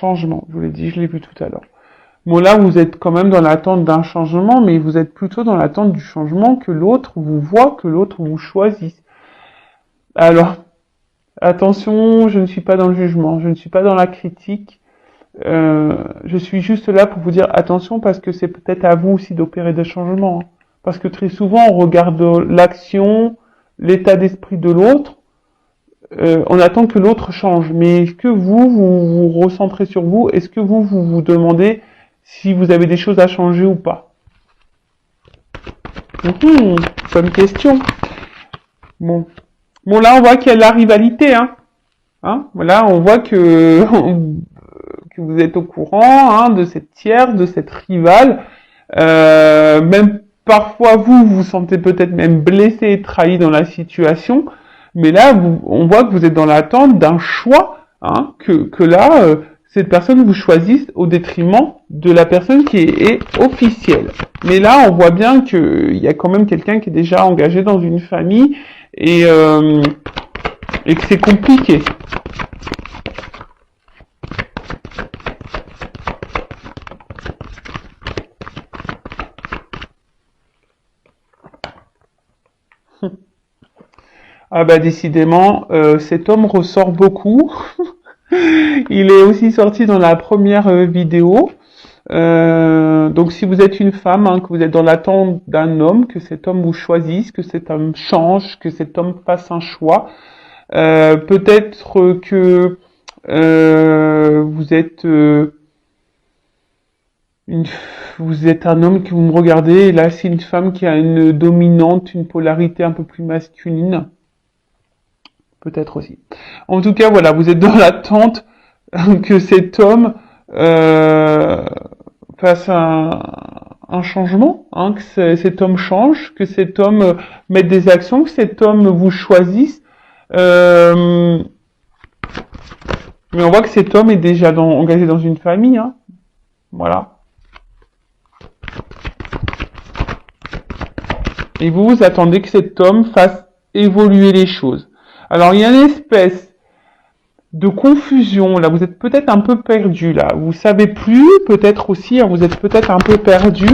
changement. Je vous l'ai dit, je l'ai vu tout à l'heure. Bon, là, vous êtes quand même dans l'attente d'un changement, mais vous êtes plutôt dans l'attente du changement que l'autre vous voit, que l'autre vous choisisse. Alors, attention, je ne suis pas dans le jugement, je ne suis pas dans la critique. Je suis juste là pour vous dire attention parce que c'est peut-être à vous aussi d'opérer des changements. Hein. Parce que très souvent, on regarde l'action, l'état d'esprit de l'autre, on attend que l'autre change. Mais est-ce que vous recentrez sur vous? Est-ce que vous demandez si vous avez des choses à changer ou pas? Bonne question. Bon, là, on voit qu'il y a de la rivalité. Voilà, on voit que vous êtes au courant de cette tierce, de cette rivale. Même parfois, vous sentez peut-être même blessé et trahi dans la situation. Mais là, on voit que vous êtes dans l'attente d'un choix, que là, cette personne vous choisisse au détriment de la personne qui est officielle. Mais là, on voit bien qu'il y a quand même quelqu'un qui est déjà engagé dans une famille et que c'est compliqué. Ah bah décidément, cet homme ressort beaucoup. Il est aussi sorti dans la première vidéo. Donc si vous êtes une femme, que vous êtes dans l'attente d'un homme, que cet homme vous choisisse, que cet homme change, que cet homme fasse un choix, peut-être que vous êtes un homme que vous me regardez, et là c'est une femme qui a une dominante, une polarité un peu plus masculine. Peut-être aussi. En tout cas, voilà, vous êtes dans l'attente que cet homme fasse un changement, que cet homme change, que cet homme mette des actions, que cet homme vous choisisse. Mais on voit que cet homme est déjà engagé dans une famille. Voilà. Et vous attendez que cet homme fasse évoluer les choses. Alors, il y a une espèce de confusion, là, vous êtes peut-être un peu perdu, là, vous savez plus, peut-être aussi, vous êtes peut-être un peu perdu.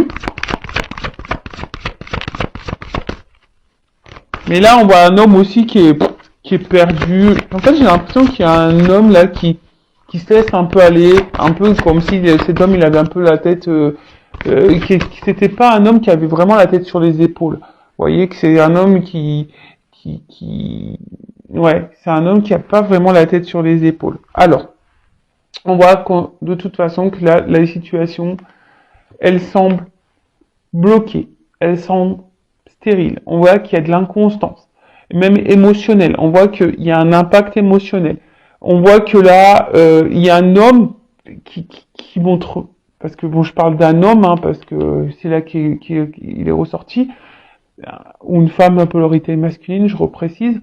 Mais là, on voit un homme aussi qui est perdu. En fait, j'ai l'impression qu'il y a un homme, là, qui se laisse un peu aller, un peu comme si cet homme, il avait un peu la tête, c'était pas un homme qui avait vraiment la tête sur les épaules. Vous voyez que c'est un homme ouais, c'est un homme qui a pas vraiment la tête sur les épaules. Alors, on voit de toute façon que la situation, elle semble bloquée, elle semble stérile. On voit qu'il y a de l'inconstance, même émotionnelle. On voit qu'il y a un impact émotionnel. On voit que là, il y a un homme qui montre, parce que bon, je parle d'un homme, parce que c'est là qu'il est ressorti, ou une femme à polarité masculine, je reprécise.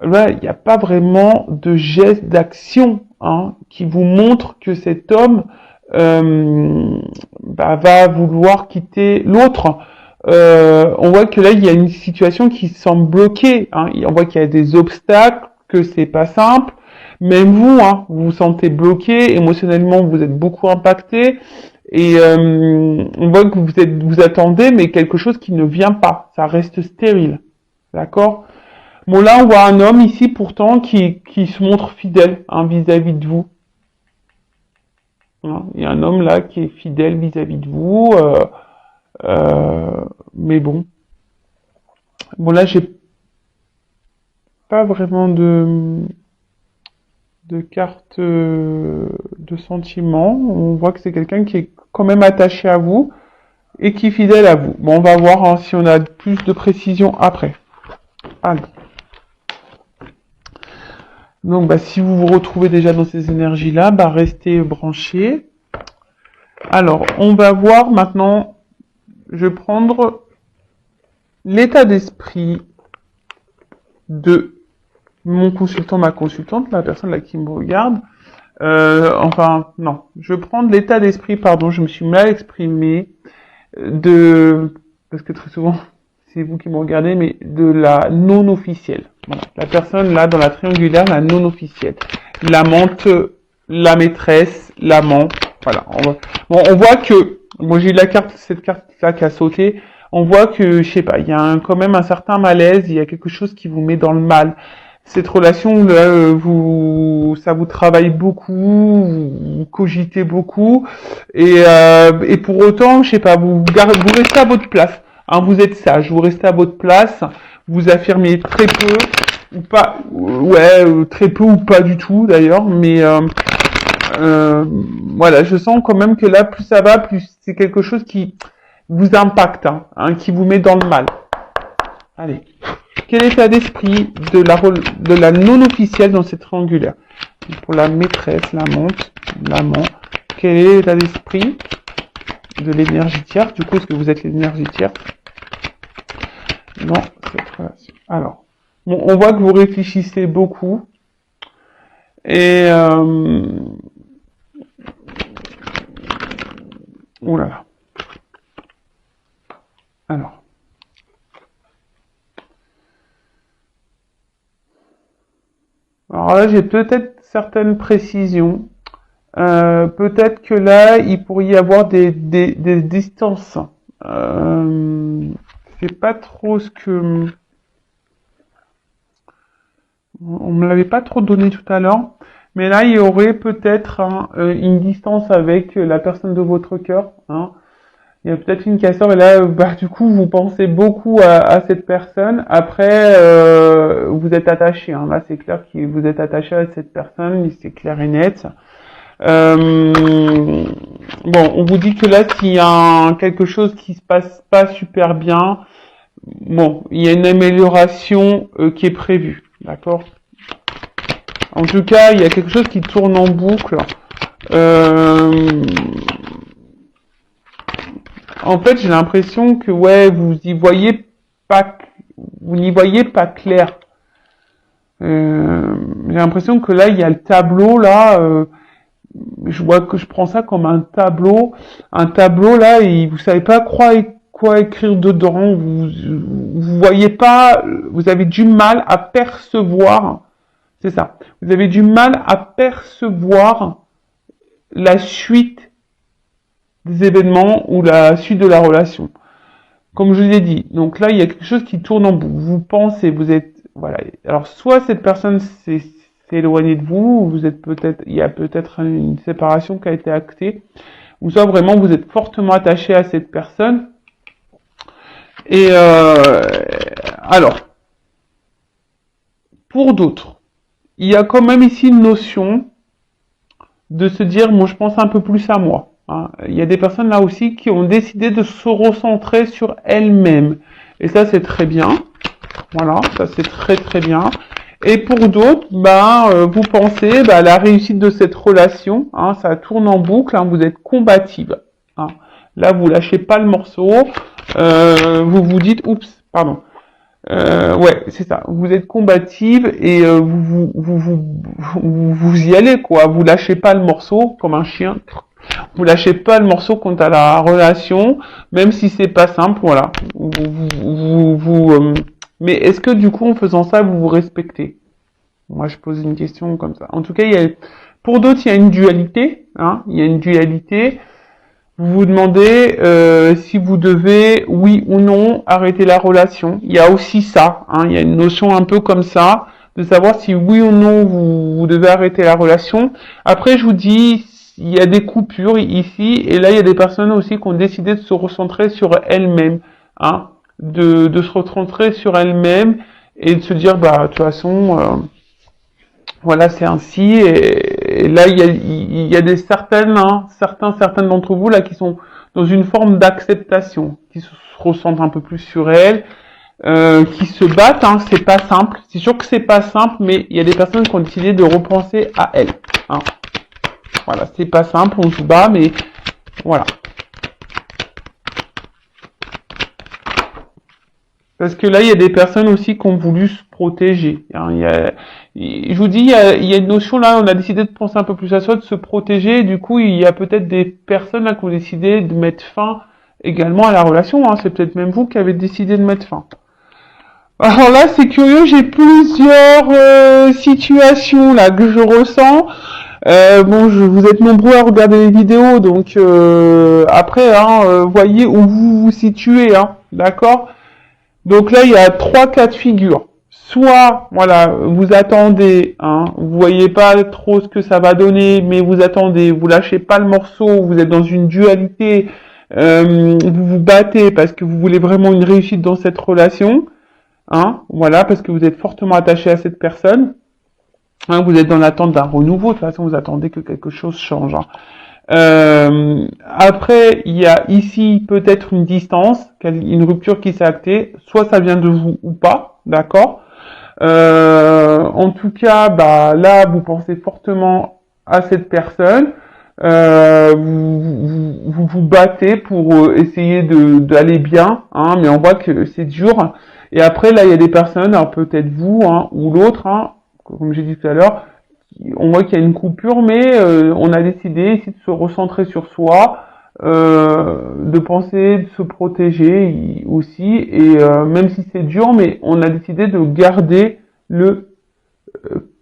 Là, il n'y a pas vraiment de geste d'action qui vous montre que cet homme va vouloir quitter l'autre. On voit que là, il y a une situation qui semble bloquée. On voit qu'il y a des obstacles, que c'est pas simple. Même vous, vous vous sentez bloqué, émotionnellement, vous êtes beaucoup impacté. Et on voit que vous attendez, mais quelque chose qui ne vient pas. Ça reste stérile. D'accord ? Bon, là, on voit un homme ici, pourtant, qui se montre fidèle vis-à-vis de vous. Il y a un homme là qui est fidèle vis-à-vis de vous. Mais bon. Bon, là, j'ai pas vraiment de carte de sentiment. On voit que c'est quelqu'un qui est quand même attaché à vous et qui est fidèle à vous. Bon, on va voir si on a plus de précision après. Allez. Donc, si vous vous retrouvez déjà dans ces énergies-là, restez branchés. Alors, on va voir maintenant, je vais prendre l'état d'esprit de mon consultant, ma consultante, la personne là qui me regarde. Je vais prendre l'état d'esprit, je me suis mal exprimé, parce que très souvent, c'est vous qui me regardez, mais de la non officielle. Voilà. La personne là dans la triangulaire, la non officielle. la maîtresse, l'amant. Voilà. On voit que, moi j'ai cette carte-là qui a sauté. On voit que, je sais pas, il y a quand même un certain malaise, il y a quelque chose qui vous met dans le mal. Cette relation, là, ça vous travaille beaucoup, vous cogitez beaucoup, et pour autant, je sais pas, vous restez à votre place. Hein, vous êtes sage, vous restez à votre place, vous affirmez très peu ou pas, très peu ou pas du tout d'ailleurs, mais voilà, je sens quand même que là, plus ça va, plus c'est quelque chose qui vous impacte, qui vous met dans le mal. Allez. Quel état d'esprit de la non-officielle dans cette triangulaire? Pour la maîtresse, l'amant, quel est l'état d'esprit de l'énergie tierce? Du coup, est-ce que vous êtes l'énergie tierce dans cette relation? Alors, bon, on voit que vous réfléchissez beaucoup et oh là là. Alors là, j'ai peut-être certaines précisions. Peut-être que là, il pourrait y avoir des distances. C'est pas trop ce que... On me l'avait pas trop donné tout à l'heure. Mais là, il y aurait peut-être une distance avec la personne de votre cœur. Il y a peut-être une cassure et là, du coup, vous pensez beaucoup à cette personne. Après, vous êtes attaché. Là, c'est clair que vous êtes attaché à cette personne, c'est clair et net. Bon, on vous dit que là, s'il y a quelque chose qui se passe pas super bien, bon, il y a une amélioration qui est prévue, d'accord? En tout cas, il y a quelque chose qui tourne en boucle. En fait, j'ai l'impression que vous n'y voyez pas clair. J'ai l'impression que là, il y a le tableau là. Je prends ça comme un tableau. Un tableau là, et vous savez pas quoi écrire dedans. Vous voyez pas. Vous avez du mal à percevoir. C'est ça. Vous avez du mal à percevoir la suite des événements ou la suite de la relation. Comme je l'ai dit, donc là, il y a quelque chose qui tourne en boucle. Vous pensez, vous êtes, voilà. Alors, soit cette personne s'est éloignée de vous, il y a peut-être une séparation qui a été actée, ou soit vraiment vous êtes fortement attaché à cette personne. Et alors, pour d'autres, il y a quand même ici une notion de se dire, moi, je pense un peu plus à moi. Il y a des personnes là aussi qui ont décidé de se recentrer sur elles-mêmes. Et ça, c'est très bien. Voilà, ça c'est très très bien. Et pour d'autres, vous pensez à la réussite de cette relation. Ça tourne en boucle, vous êtes combative. Là, vous lâchez pas le morceau. Vous vous dites, oups, pardon. C'est ça. Vous êtes combative et vous y allez, quoi. Vous lâchez pas le morceau comme un chien. Vous lâchez pas le morceau quant à la relation, même si c'est pas simple, voilà. Mais est-ce que du coup, en faisant ça, vous vous respectez? Moi, je pose une question comme ça. En tout cas, pour d'autres, il y a une dualité. Il y a une dualité. Vous vous demandez si vous devez, oui ou non, arrêter la relation. Il y a aussi ça. Il y a une notion un peu comme ça, de savoir si oui ou non vous devez arrêter la relation. Après, je vous dis, il y a des coupures ici, et là, il y a des personnes aussi qui ont décidé de se recentrer sur elles-mêmes, de se recentrer sur elles-mêmes et de se dire, de toute façon, voilà, c'est ainsi. Et là, il y a certaines d'entre vous là qui sont dans une forme d'acceptation, qui se ressentent un peu plus sur elles, qui se battent. C'est pas simple. C'est sûr que c'est pas simple, mais il y a des personnes qui ont décidé de repenser à elles. Voilà, c'est pas simple, on se bat, mais voilà. Parce que là, il y a des personnes aussi qui ont voulu se protéger. Je vous dis, il y a une notion là, on a décidé de penser un peu plus à soi, de se protéger. Et du coup, il y a peut-être des personnes là qui ont décidé de mettre fin également à la relation. C'est peut-être même vous qui avez décidé de mettre fin. Alors là, c'est curieux, j'ai plusieurs situations là que je ressens. Bon, vous êtes nombreux à regarder les vidéos, donc après, hein, voyez où vous vous situez, hein, d'accord? Donc là, il y a trois cas de figure. Soit, voilà, vous attendez, hein, vous voyez pas trop ce que ça va donner, mais vous attendez, vous lâchez pas le morceau, vous êtes dans une dualité, vous vous battez parce que vous voulez vraiment une réussite dans cette relation, hein, voilà, parce que vous êtes fortement attaché à cette personne, hein, vous êtes dans l'attente d'un renouveau, de toute façon, vous attendez que quelque chose change, hein. Après, il y a ici peut-être une distance, une rupture qui s'est actée, soit ça vient de vous ou pas, d'accord. En tout cas, bah là, vous pensez fortement à cette personne, vous battez pour essayer d'aller bien, hein, mais on voit que c'est dur. Et après, là, il y a des personnes, alors peut-être vous, hein, ou l'autre, hein, comme j'ai dit tout à l'heure, on voit qu'il y a une coupure, mais on a décidé ici de se recentrer sur soi, de penser, de se protéger aussi, et même si c'est dur, mais on a décidé de garder le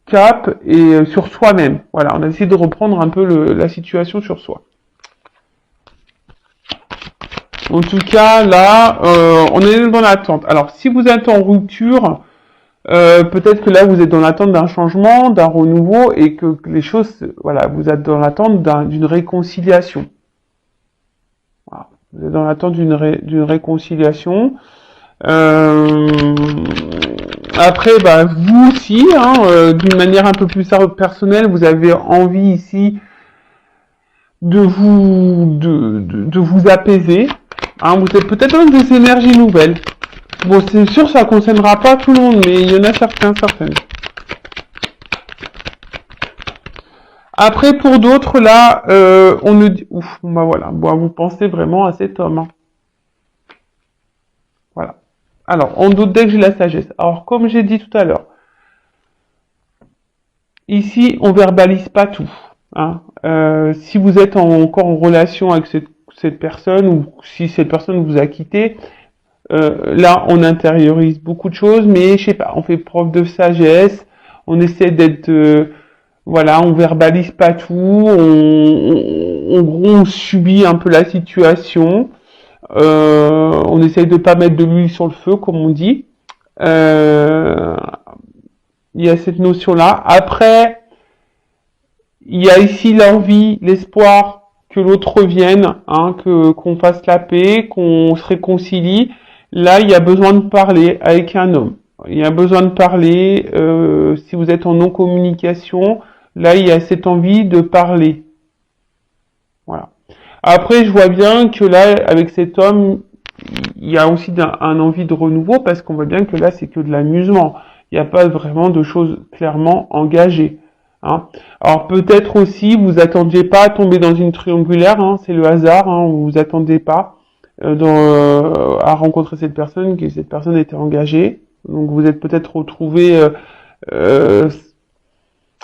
cap et sur soi-même. Voilà, on a décidé de reprendre un peu la situation sur soi. En tout cas, là, on est dans l'attente. Alors, si vous êtes en rupture, peut-être que là vous êtes dans l'attente d'un changement, d'un renouveau et que les choses, voilà, vous êtes dans l'attente d'une réconciliation. Voilà. Vous êtes dans l'attente d'une réconciliation. Après, bah, vous aussi, hein, d'une manière un peu plus personnelle, vous avez envie ici de vous apaiser. Hein, vous êtes peut-être dans des énergies nouvelles. Bon, c'est sûr, ça concernera pas tout le monde, mais il y en a certaines. Après, pour d'autres, là, on ne dit... Ouf, bah voilà, bon, vous pensez vraiment à cet homme. Hein. Voilà. Alors, on doute dès que j'ai la sagesse. Alors, comme j'ai dit tout à l'heure, ici, on verbalise pas tout. Hein. Si vous êtes encore en relation avec cette personne, ou si cette personne vous a quitté, là, on intériorise beaucoup de choses, mais je sais pas, on fait preuve de sagesse, on essaie d'être... voilà, on verbalise pas tout, on subit un peu la situation, on essaye de pas mettre de l'huile sur le feu, comme on dit. Il y a cette notion-là. Après, il y a ici l'envie, l'espoir que l'autre revienne, hein, qu'on fasse la paix, qu'on se réconcilie. Là, il y a besoin de parler avec un homme. Il y a besoin de parler. Si vous êtes en non-communication, là, il y a cette envie de parler. Voilà. Après, je vois bien que là, avec cet homme, il y a aussi un envie de renouveau parce qu'on voit bien que là, c'est que de l'amusement. Il n'y a pas vraiment de choses clairement engagées. Hein. Alors peut-être aussi, vous attendiez pas à tomber dans une triangulaire, hein, c'est le hasard, hein, vous attendez pas à rencontrer cette personne, que cette personne était engagée. Donc vous êtes peut-être retrouvé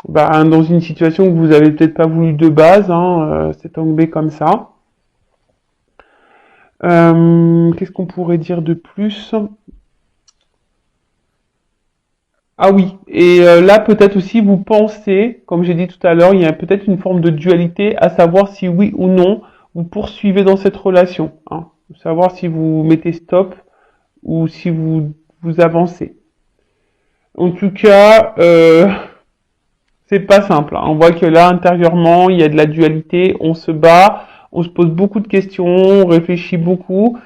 dans une situation que vous avez peut-être pas voulu de base, hein, c'est tombé comme ça. Qu'est-ce qu'on pourrait dire de plus? Ah oui, et là peut-être aussi vous pensez, comme j'ai dit tout à l'heure, il y a peut-être une forme de dualité, à savoir si oui ou non vous poursuivez dans cette relation, hein, savoir si vous mettez stop ou si vous avancez. En tout cas, c'est pas simple. Hein. On voit que là intérieurement il y a de la dualité, on se bat, on se pose beaucoup de questions, on réfléchit beaucoup.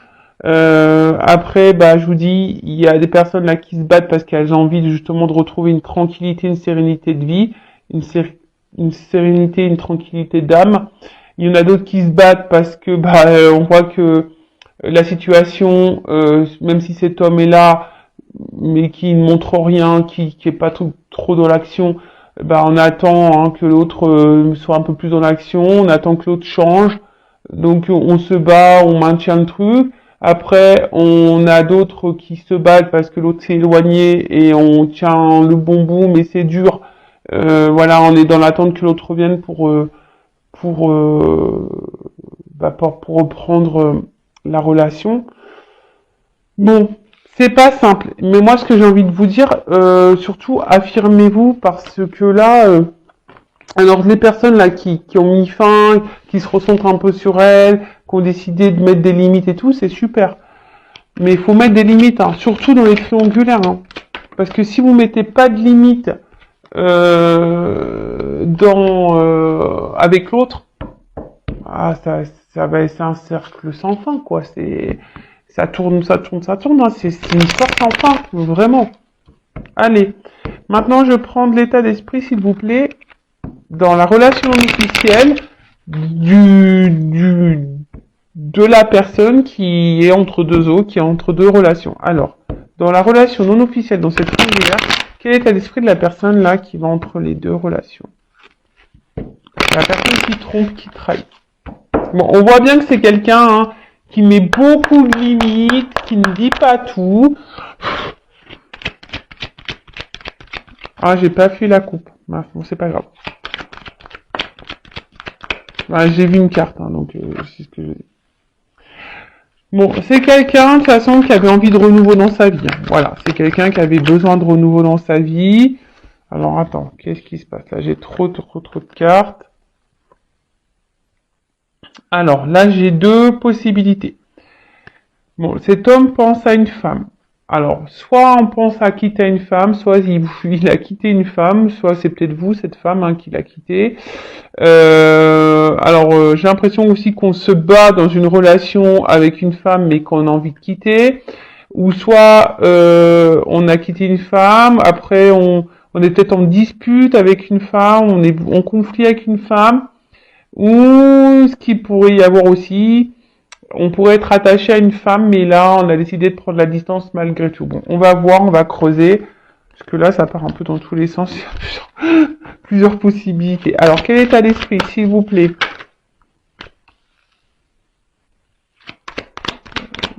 Après, bah, je vous dis, il y a des personnes là qui se battent parce qu'elles ont envie justement de retrouver une tranquillité, une sérénité de vie, une sérénité, une tranquillité d'âme. Il y en a d'autres qui se battent parce que bah, on voit que la situation, même si cet homme est là, mais qui ne montre rien, qui est pas trop dans l'action, bah, on attend hein, que l'autre soit un peu plus dans l'action, on attend que l'autre change. Donc on se bat, on maintient le truc. Après, on a d'autres qui se battent parce que l'autre s'est éloigné et on tient le bon bout, mais c'est dur. Voilà, on est dans l'attente que l'autre revienne pour, pour reprendre la relation. Bon, c'est pas simple. Mais moi, ce que j'ai envie de vous dire, surtout, affirmez-vous parce que là, Alors, les personnes là qui ont mis fin, qui se recentrent un peu sur elles, qui ont décidé de mettre des limites et tout, c'est super. Mais il faut mettre des limites, hein, surtout dans les triangulaires. Hein. Parce que si vous mettez pas de limites avec l'autre, ah, ça va être un cercle sans fin, quoi. Ça tourne, ça tourne, ça tourne. Hein. C'est une histoire sans fin, vraiment. Allez. Maintenant, je prends de l'état d'esprit, s'il vous plaît, dans la relation officielle de la personne qui est entre deux eaux, qui est entre deux relations. Alors, dans la relation non officielle, dans cette triangulaire, quel est l'état d'esprit de la personne là qui va entre les deux relations? La personne qui trompe, qui trahit. Bon, on voit bien que c'est quelqu'un hein, qui met beaucoup de limites, qui ne dit pas tout. Ah, j'ai pas fait la coupe. Bon, c'est pas grave. Bah, j'ai vu une carte, hein, donc c'est ce que je dis. Bon, c'est quelqu'un, de toute façon, qui avait envie de renouveau dans sa vie. Hein. Voilà, c'est quelqu'un qui avait besoin de renouveau dans sa vie. Alors, attends, qu'est-ce qui se passe là? J'ai trop de cartes. Alors, là, j'ai deux possibilités. Bon, cet homme pense à une femme. Alors, soit on pense à quitter une femme, soit il a quitté une femme, soit c'est peut-être vous, cette femme, hein, qui l'a quitté. J'ai l'impression aussi qu'on se bat dans une relation avec une femme, mais qu'on a envie de quitter. Ou soit on a quitté une femme, après on est peut-être en dispute avec une femme, on est en conflit avec une femme. Ou ce qui pourrait y avoir aussi, on pourrait être attaché à une femme, mais là, on a décidé de prendre la distance malgré tout. Bon, on va voir, on va creuser, parce que là, ça part un peu dans tous les sens, il y a plusieurs possibilités. Alors, quel état d'esprit, s'il vous plaît,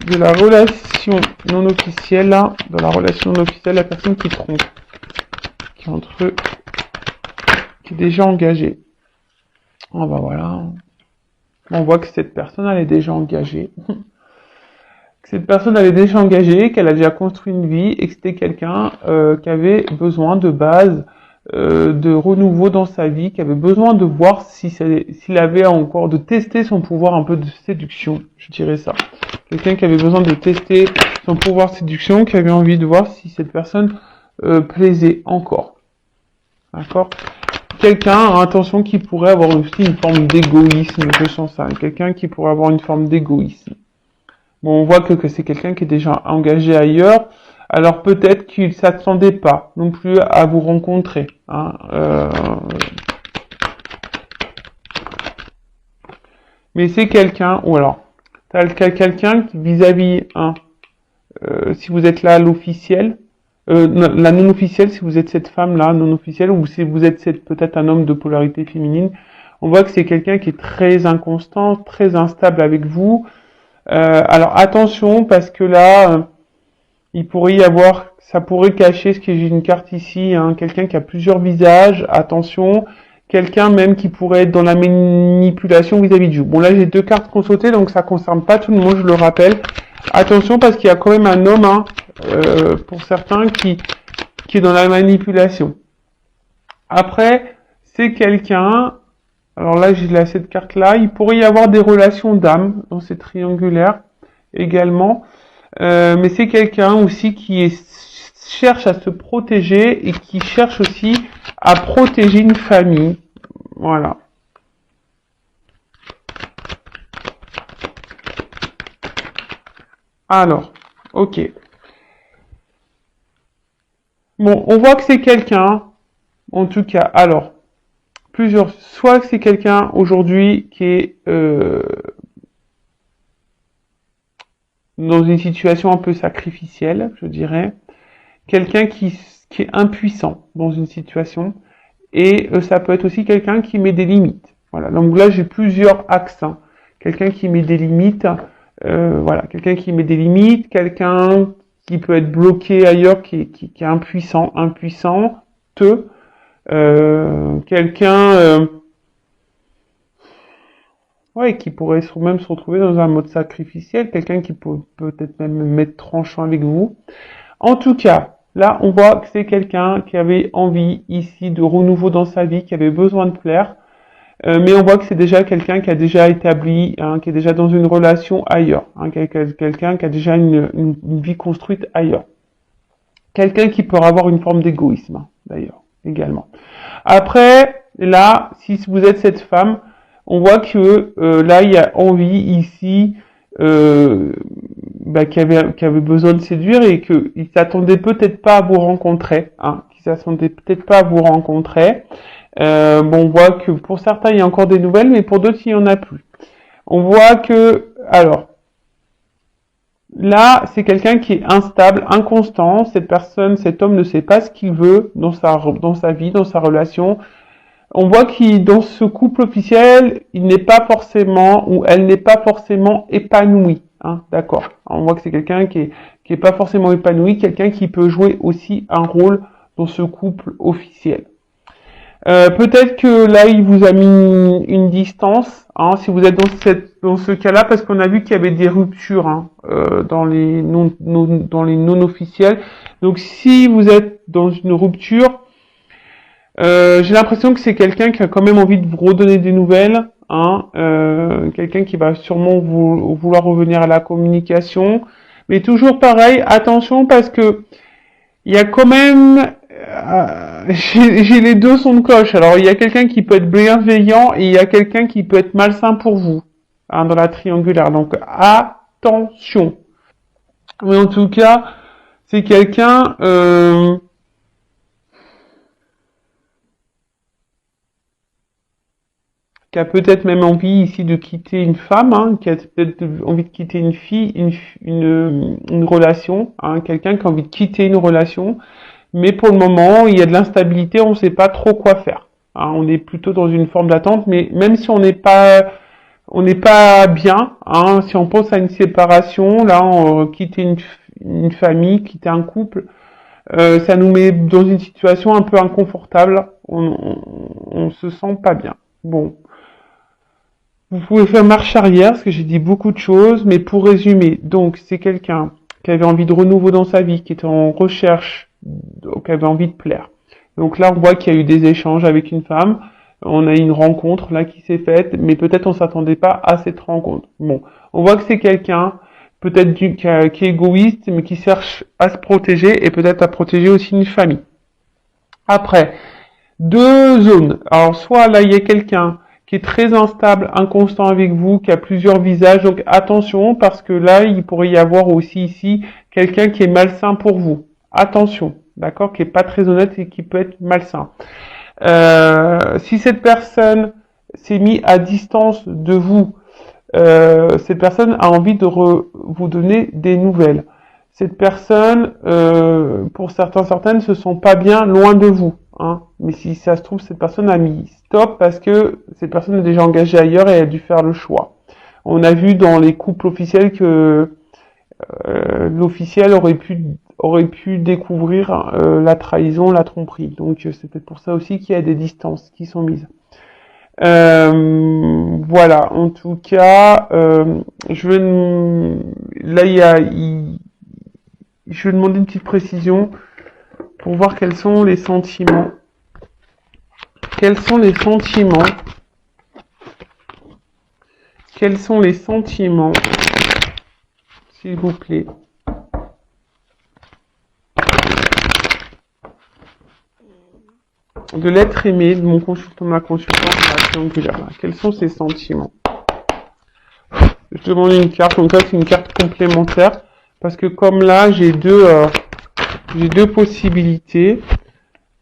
de la relation non officielle, là, dans la relation non officielle, la personne qui trompe, qui est entre eux, qui est déjà engagée. Oh, bah voilà. On voit que cette personne, elle est déjà engagée. Cette personne elle est déjà engagée, qu'elle a déjà construit une vie et que c'était quelqu'un qui avait besoin de base, de renouveau dans sa vie, qui avait besoin de voir s'il avait encore, de tester son pouvoir un peu de séduction, je dirais ça. Quelqu'un qui avait besoin de tester son pouvoir de séduction, qui avait envie de voir si cette personne plaisait encore. D'accord? Quelqu'un, attention, qui pourrait avoir aussi une forme d'égoïsme, je sens ça. Quelqu'un qui pourrait avoir une forme d'égoïsme. Bon, on voit que c'est quelqu'un qui est déjà engagé ailleurs, alors peut-être qu'il ne s'attendait pas non plus à vous rencontrer. Hein, Mais c'est quelqu'un, ou alors, t'as quelqu'un qui vis-à-vis, hein, si vous êtes là l'officiel, la non officielle, si vous êtes cette femme-là non officielle, ou si vous êtes peut-être un homme de polarité féminine, on voit que c'est quelqu'un qui est très inconstant, très instable avec vous. Alors attention parce que là, il pourrait y avoir, ça pourrait cacher, ce que j'ai une carte ici, hein, quelqu'un qui a plusieurs visages, attention, quelqu'un même qui pourrait être dans la manipulation vis-à-vis de vous. Bon là j'ai deux cartes qu'on sautait, donc ça concerne pas tout le monde, je le rappelle. Attention parce qu'il y a quand même un homme, hein, pour certains, qui est dans la manipulation. Après, c'est quelqu'un, alors là j'ai cette carte-là, il pourrait y avoir des relations d'âme dans ces triangulaires également. Mais c'est quelqu'un aussi cherche à se protéger et qui cherche aussi à protéger une famille. Voilà. Alors, ok. Bon, on voit que c'est quelqu'un, en tout cas, alors, soit que c'est quelqu'un aujourd'hui qui est dans une situation un peu sacrificielle, je dirais, quelqu'un qui est impuissant dans une situation, et ça peut être aussi quelqu'un qui met des limites. Voilà, donc là j'ai plusieurs axes. Hein. Quelqu'un qui met des limites, voilà, quelqu'un qui met des limites, quelqu'un qui peut être bloqué ailleurs, qui est impuissante, quelqu'un ouais, qui pourrait même se retrouver dans un mode sacrificiel, quelqu'un qui peut peut-être même mettre tranchant avec vous. En tout cas, Là, on voit que c'est quelqu'un qui avait envie ici de renouveau dans sa vie, qui avait besoin de plaire. Mais on voit que c'est déjà quelqu'un qui a déjà établi, hein, qui est déjà dans une relation ailleurs. Hein, quelqu'un qui a déjà une vie construite ailleurs. Quelqu'un qui peut avoir une forme d'égoïsme, hein, d'ailleurs, également. Après, là, si vous êtes cette femme, on voit que là, il y a envie ici qui avait besoin de séduire et qu'il s'attendait peut-être pas à vous rencontrer, hein, qu'il s'attendait peut-être pas à vous rencontrer. On voit que pour certains, il y a encore des nouvelles, mais pour d'autres, il y en a plus. On voit que, alors, là, c'est quelqu'un qui est instable, inconstant. Cette personne, cet homme ne sait pas ce qu'il veut dans sa vie, dans sa relation. On voit qu'il, dans ce couple officiel, il n'est pas forcément, ou elle n'est pas forcément épanouie. Hein, d'accord. On voit que c'est quelqu'un qui est pas forcément épanoui, quelqu'un qui peut jouer aussi un rôle dans ce couple officiel. Peut-être que là, il vous a mis une distance, hein, si vous êtes dans ce cas-là, parce qu'on a vu qu'il y avait des ruptures, hein, dans les non officiels. Donc, si vous êtes dans une rupture, j'ai l'impression que c'est quelqu'un qui a quand même envie de vous redonner des nouvelles, hein, quelqu'un qui va sûrement vouloir revenir à la communication, mais toujours pareil, attention parce que il y a quand même, j'ai les deux sons de cloche. Alors il y a quelqu'un qui peut être bienveillant et il y a quelqu'un qui peut être malsain pour vous, hein, dans la triangulaire. Donc attention. Mais en tout cas, c'est quelqu'un qui a peut-être même envie ici de quitter une femme, hein, qui a peut-être envie de quitter une fille, une relation, hein, quelqu'un qui a envie de quitter une relation, mais pour le moment, il y a de l'instabilité, on ne sait pas trop quoi faire. Hein, on est plutôt dans une forme d'attente, mais même si on n'est pas bien, hein, si on pense à une séparation, là, quitter une famille, quitter un couple, ça nous met dans une situation un peu inconfortable, on se sent pas bien. Bon. Vous pouvez faire marche arrière, parce que j'ai dit beaucoup de choses, mais pour résumer, donc c'est quelqu'un qui avait envie de renouveau dans sa vie, qui était en recherche, qui avait envie de plaire. Donc là, on voit qu'il y a eu des échanges avec une femme, on a eu une rencontre là qui s'est faite, mais peut-être on s'attendait pas à cette rencontre. Bon, on voit que c'est quelqu'un peut-être qui est égoïste, mais qui cherche à se protéger et peut-être à protéger aussi une famille. Après, deux zones. Alors soit là, il y a quelqu'un qui est très instable, inconstant avec vous, qui a plusieurs visages. Donc attention, parce que là, il pourrait y avoir aussi ici quelqu'un qui est malsain pour vous. Attention, d'accord, qui est pas très honnête et qui peut être malsain. Si cette personne s'est mise à distance de vous, cette personne a envie de vous donner des nouvelles. Cette personne, pour certaines, se sent pas bien loin de vous. Hein. Mais si ça se trouve, cette personne a mis stop parce que cette personne est déjà engagée ailleurs et a dû faire le choix. On a vu dans les couples officiels que l'officiel aurait pu découvrir la trahison, la tromperie. Donc c'est peut-être pour ça aussi qu'il y a des distances qui sont mises. Voilà, en tout cas, je vais demander une petite précision pour voir quels sont les sentiments. Quels sont les sentiments? Quels sont les sentiments, s'il vous plaît? De l'être aimé de ma consultante triangulaire. Quels sont ses sentiments? Je demande une carte, donc là c'est une carte complémentaire, parce que comme là j'ai deux possibilités.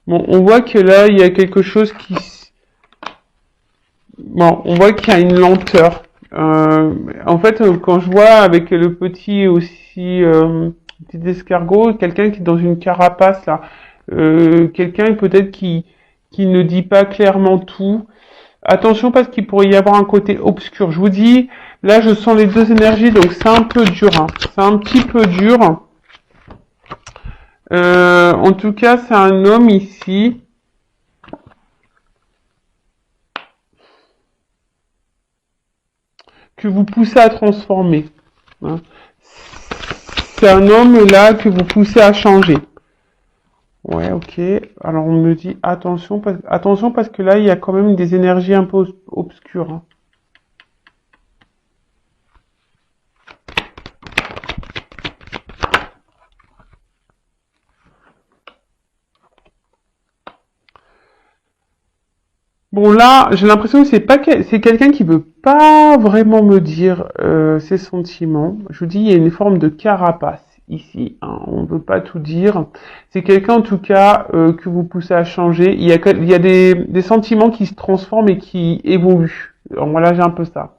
Bon, on voit que là il y a quelque chose on voit qu'il y a une lenteur. En fait, quand je vois avec le petit aussi petit escargot, quelqu'un qui est dans une carapace là, quelqu'un peut-être qui ne dit pas clairement tout. Attention parce qu'il pourrait y avoir un côté obscur. Je vous dis, là je sens les deux énergies, donc c'est un peu dur. Hein. C'est un petit peu dur. En tout cas, c'est un homme ici. Que vous poussez à transformer. Hein. C'est un homme là que vous poussez à changer. Ouais, ok. Alors on me dit attention parce que là il y a quand même des énergies un peu obscures, hein. Bon là, j'ai l'impression que c'est quelqu'un qui veut pas vraiment me dire ses sentiments. Je vous dis, il y a une forme de carapace ici, hein. On ne veut pas tout dire. C'est quelqu'un en tout cas que vous poussez à changer. Il y a des sentiments qui se transforment et qui évoluent. Alors moi là, j'ai un peu ça.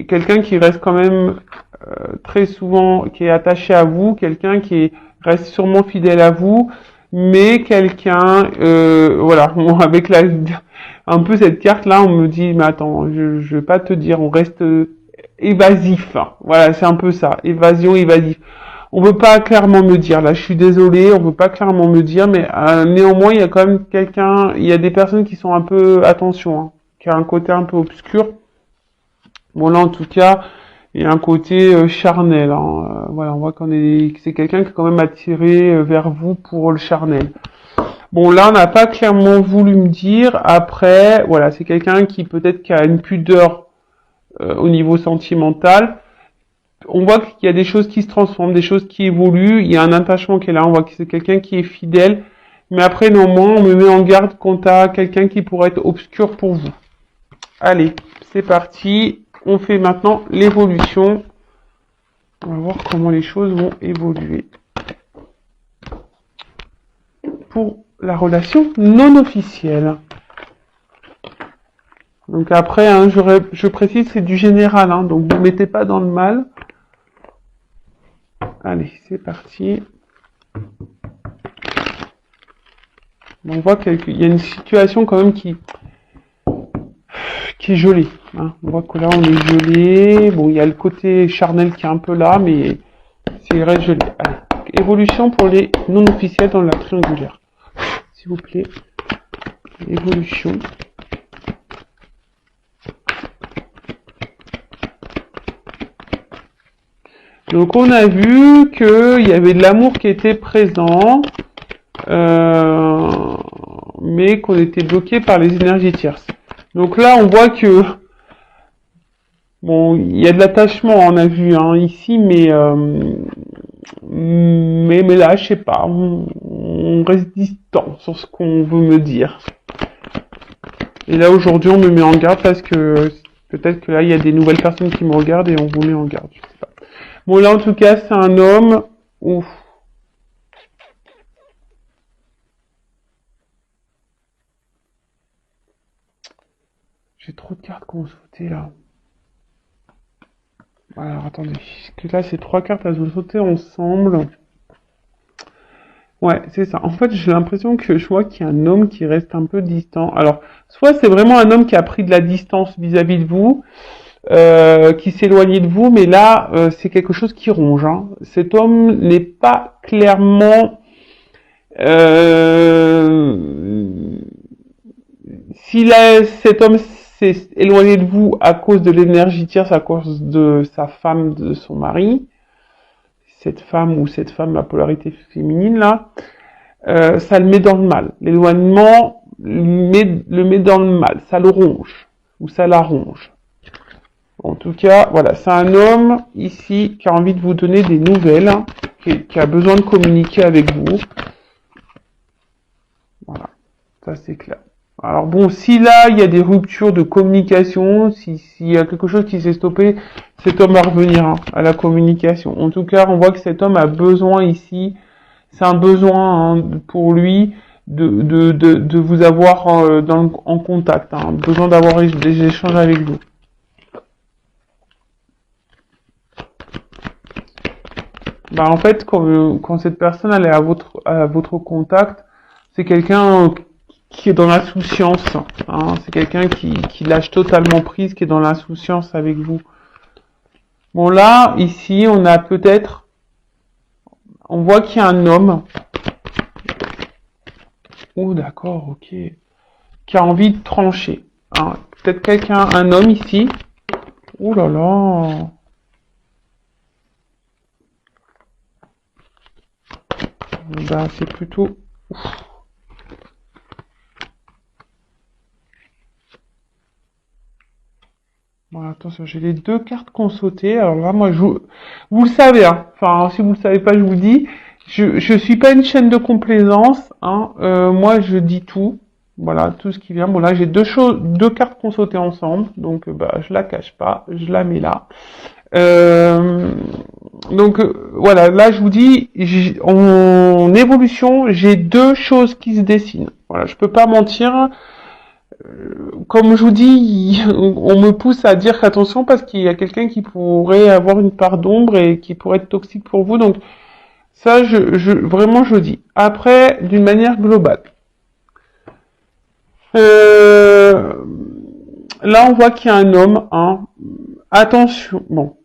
Quelqu'un qui reste quand même très souvent, qui est attaché à vous, quelqu'un reste sûrement fidèle à vous, mais quelqu'un, voilà, avec un peu cette carte-là, on me dit, mais attends, je vais pas te dire, on reste évasif. Voilà, c'est un peu ça, évasion, évasif. On veut pas clairement me dire, là, je suis désolée, on veut pas clairement me dire, mais néanmoins, il y a quand même il y a des personnes qui sont un peu, attention, hein, qui a un côté un peu obscur. Bon là, en tout cas, il y a un côté charnel, hein. Voilà, on voit c'est quelqu'un qui est quand même attiré vers vous pour le charnel. Bon, là, on n'a pas clairement voulu me dire. Après, voilà, c'est quelqu'un qui peut-être qui a une pudeur au niveau sentimental. On voit qu'il y a des choses qui se transforment, des choses qui évoluent. Il y a un attachement qui est là. On voit que c'est quelqu'un qui est fidèle. Mais après, néanmoins, on me met en garde quant à quelqu'un qui pourrait être obscur pour vous. Allez, c'est parti. On fait maintenant l'évolution. On va voir comment les choses vont évoluer pour la relation non officielle. Donc après, hein, je précise, c'est du général, hein, donc vous ne mettez pas dans le mal. Allez, c'est parti. On voit qu'il y a une situation quand même qui est gelée, hein. On voit que là, on est gelé. Bon, il y a le côté charnel qui est un peu là, mais c'est reste gelé. Allez, évolution pour les non officiels dans la triangulaire. S'il vous plaît. Évolution. Donc on a vu qu'il y avait de l'amour qui était présent, mais qu'on était bloqué par les énergies tierces. Donc là on voit que bon, il y a de l'attachement, on a vu hein, ici, mais là je sais pas, on reste distant sur ce qu'on veut me dire. Et là aujourd'hui on me met en garde parce que peut-être que là il y a des nouvelles personnes qui me regardent et on vous met en garde. Je sais pas. Bon là en tout cas c'est un homme. Ouf. J'ai trop de cartes qu'on sauter là. Alors attendez, parce que là c'est trois cartes à se sauter ensemble. Ouais, c'est ça. En fait, j'ai l'impression que je vois qu'il y a un homme qui reste un peu distant. Alors, soit c'est vraiment un homme qui a pris de la distance vis-à-vis de vous, qui s'éloignait de vous, mais là, c'est quelque chose qui ronge, hein. Cet homme n'est pas clairement... si cet homme s'est éloigné de vous à cause de l'énergie tierce, à cause de sa femme, de son mari, cette femme ou cette femme à polarité féminine là, ça le met dans le mal. L'éloignement le met dans le mal, ça le ronge ou ça la ronge. En tout cas, voilà, c'est un homme ici qui a envie de vous donner des nouvelles, hein, qui a besoin de communiquer avec vous. Voilà, ça c'est clair. Alors bon, si là il y a des ruptures de communication, s'il y a quelque chose qui s'est stoppé, cet homme va revenir hein, à la communication. En tout cas, on voit que cet homme a besoin ici, c'est un besoin hein, pour lui de vous avoir en contact, hein, besoin d'avoir des échanges avec vous. Bah en fait, quand cette personne elle est à votre contact, c'est quelqu'un qui est dans l'insouciance, hein, c'est quelqu'un qui lâche totalement prise, qui est dans l'insouciance avec vous. Bon là, ici, on a peut-être, on voit qu'il y a un homme. Oh d'accord, ok. Qui a envie de trancher. Hein. Peut-être quelqu'un, un homme ici. Oh là là. Bah c'est plutôt Voilà, attention, j'ai les deux cartes qu'on sautait. Alors là, moi, vous le savez, hein. Enfin, si vous le savez pas, je vous le dis. Je suis pas une chaîne de complaisance, hein. Moi, je dis tout. Voilà, tout ce qui vient. Bon, là, j'ai deux cartes qu'on sautait ensemble. Donc, bah, je la cache pas. Je la mets là. Euh, donc, voilà, là, je vous dis, en évolution, j'ai deux choses qui se dessinent. Voilà, je peux pas mentir. Comme je vous dis, on me pousse à dire attention parce qu'il y a quelqu'un qui pourrait avoir une part d'ombre et qui pourrait être toxique pour vous. Donc ça, vraiment, je le dis. Après, d'une manière globale. Euh, Là, on voit qu'il y a un homme. Hein. Attention, bon,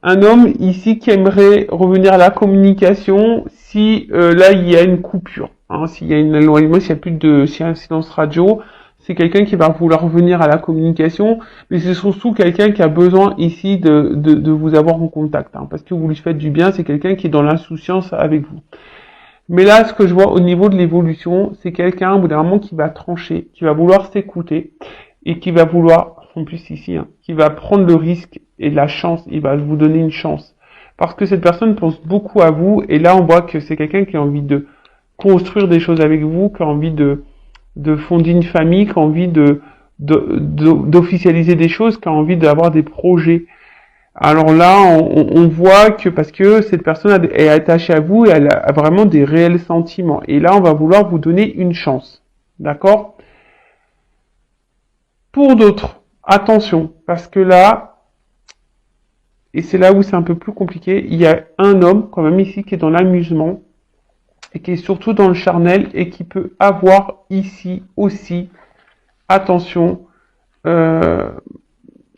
un homme ici qui aimerait revenir à la communication si là il y a une coupure. Hein, s'il y a une éloignement, s'il y a un silence radio. C'est quelqu'un qui va vouloir revenir à la communication, mais c'est surtout quelqu'un qui a besoin ici de vous avoir en contact, hein, parce que vous lui faites du bien, c'est quelqu'un qui est dans l'insouciance avec vous. Mais là, ce que je vois au niveau de l'évolution, c'est quelqu'un, au bout d'un moment, qui va trancher, qui va vouloir s'écouter, et qui va vouloir, en plus ici, hein, qui va prendre le risque et la chance, il va vous donner une chance. Parce que cette personne pense beaucoup à vous, et là, on voit que c'est quelqu'un qui a envie de construire des choses avec vous, qui a envie de fonder une famille, qui a envie d'officialiser des choses, qui a envie d'avoir des projets. Alors là, on voit que parce que cette personne est attachée à vous et elle a vraiment des réels sentiments. Et là, on va vouloir vous donner une chance. D'accord? Pour d'autres, attention, parce que là, et c'est là où c'est un peu plus compliqué, il y a un homme, quand même ici, qui est dans l'amusement, et qui est surtout dans le charnel, et qui peut avoir ici aussi, attention,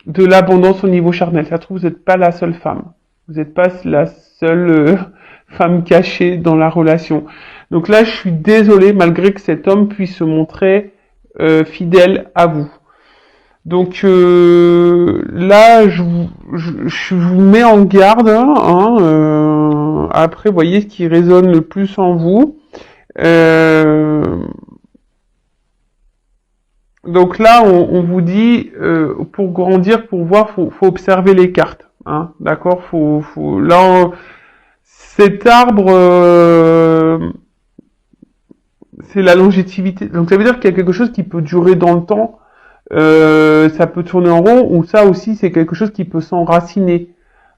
de l'abondance au niveau charnel. Ça se trouve, vous n'êtes pas la seule femme. Vous n'êtes pas la seule femme cachée dans la relation. Donc là, je suis désolée, malgré que cet homme puisse se montrer fidèle à vous. Donc là, je vous mets en garde. Hein, après, voyez ce qui résonne le plus en vous. Donc là, on vous dit, pour grandir, pour voir, faut observer les cartes. Hein, d'accord, là, cet arbre, c'est la longévité. Donc ça veut dire qu'il y a quelque chose qui peut durer dans le temps. Ça peut tourner en rond, ou ça aussi, c'est quelque chose qui peut s'enraciner.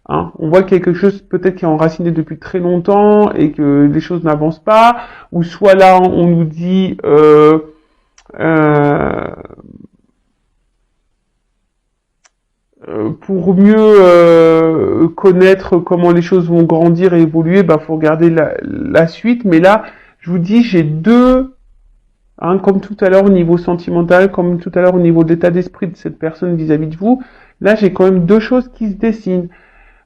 Hein, on voit quelque chose peut-être qui est enraciné depuis très longtemps et que les choses n'avancent pas. Ou soit là, on nous dit... pour mieux connaître comment les choses vont grandir et évoluer, bah faut regarder la suite. Mais là, je vous dis, j'ai deux, hein, comme tout à l'heure au niveau sentimental, comme tout à l'heure au niveau de l'état d'esprit de cette personne vis-à-vis de vous. Là, j'ai quand même deux choses qui se dessinent.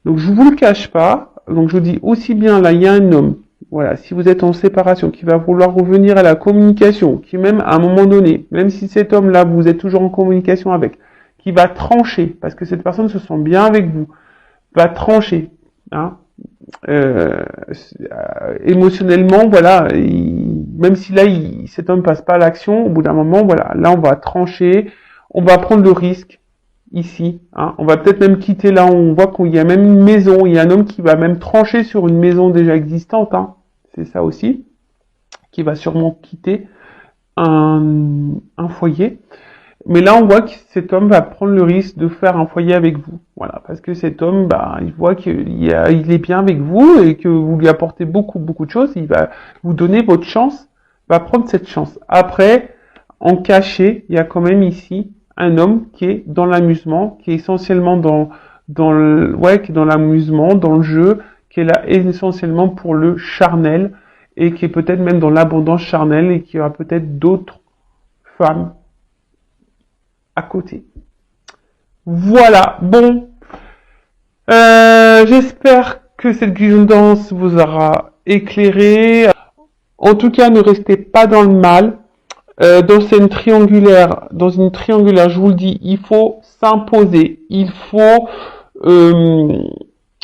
Donc, je vous le cache pas. Donc, je vous dis aussi bien là, il y a un homme. Voilà, si vous êtes en séparation, qui va vouloir revenir à la communication, qui même à un moment donné, même si cet homme-là, vous êtes toujours en communication avec, qui va trancher, parce que cette personne se sent bien avec vous, va trancher, hein, émotionnellement, voilà, même si là, cet homme passe pas à l'action, au bout d'un moment, voilà, là, on va trancher, on va prendre le risque, ici, hein, on va peut-être même quitter là, on voit qu'il y a même une maison, il y a un homme qui va même trancher sur une maison déjà existante, hein, c'est ça aussi, qui va sûrement quitter un foyer. Mais là, on voit que cet homme va prendre le risque de faire un foyer avec vous. Voilà, parce que cet homme, bah, il voit qu'il est bien avec vous et que vous lui apportez beaucoup, beaucoup de choses. Il va vous donner votre chance, va prendre cette chance. Après, en caché, il y a quand même ici un homme qui est dans l'amusement, qui est essentiellement qui est dans l'amusement, dans le jeu, qui est là essentiellement pour le charnel et qui est peut-être même dans l'abondance charnelle et qui aura peut-être d'autres femmes à côté. Voilà, bon, j'espère que cette guidance vous aura éclairé. En tout cas, ne restez pas dans le mal. Dans une triangulaire, je vous le dis, il faut s'imposer, il faut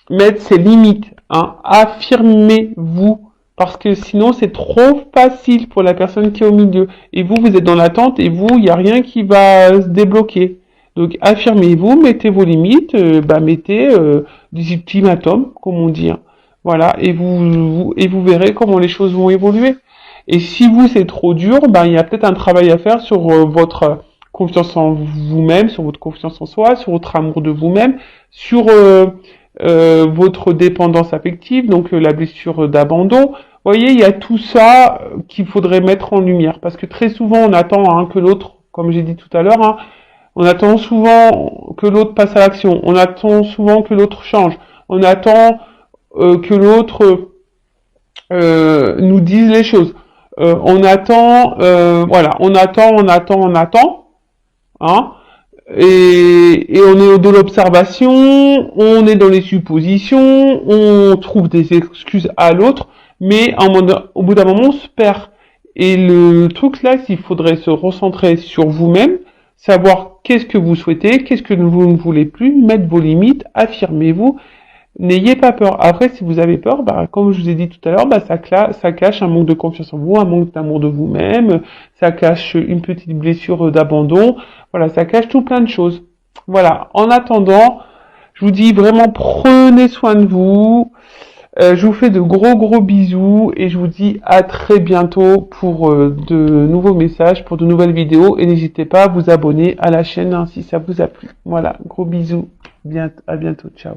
mettre ses limites. Hein. Affirmez-vous Parce que sinon, c'est trop facile pour la personne qui est au milieu. Et vous, vous êtes dans l'attente et vous, il n'y a rien qui va se débloquer. Donc, affirmez-vous, mettez vos limites, mettez des ultimatums, comme on dit, hein. Voilà, et vous verrez comment les choses vont évoluer. Et si vous, c'est trop dur, il y a peut-être un travail à faire sur votre confiance en vous-même, sur votre confiance en soi, sur votre amour de vous-même, sur votre dépendance affective, donc la blessure d'abandon. Vous voyez, il y a tout ça qu'il faudrait mettre en lumière, parce que très souvent, on attend que l'autre, comme j'ai dit tout à l'heure, on attend souvent que l'autre passe à l'action, on attend souvent que l'autre change, on attend que l'autre nous dise les choses. On attend, on attend, hein, et on est de l'observation, on est dans les suppositions, on trouve des excuses à l'autre, mais au bout d'un moment, on se perd. Et le truc là, s'il faudrait se recentrer sur vous-même, savoir qu'est-ce que vous souhaitez, qu'est-ce que vous ne voulez plus, mettre vos limites, affirmez-vous. N'ayez pas peur. Après, si vous avez peur, comme je vous ai dit tout à l'heure, ça cache un manque de confiance en vous, un manque d'amour de vous-même, ça cache une petite blessure d'abandon. Voilà, ça cache tout plein de choses. Voilà. En attendant, je vous dis vraiment prenez soin de vous. Je vous fais de gros bisous et je vous dis à très bientôt pour de nouveaux messages, pour de nouvelles vidéos et n'hésitez pas à vous abonner à la chaîne si ça vous a plu. Voilà, gros bisous. À bientôt. Ciao.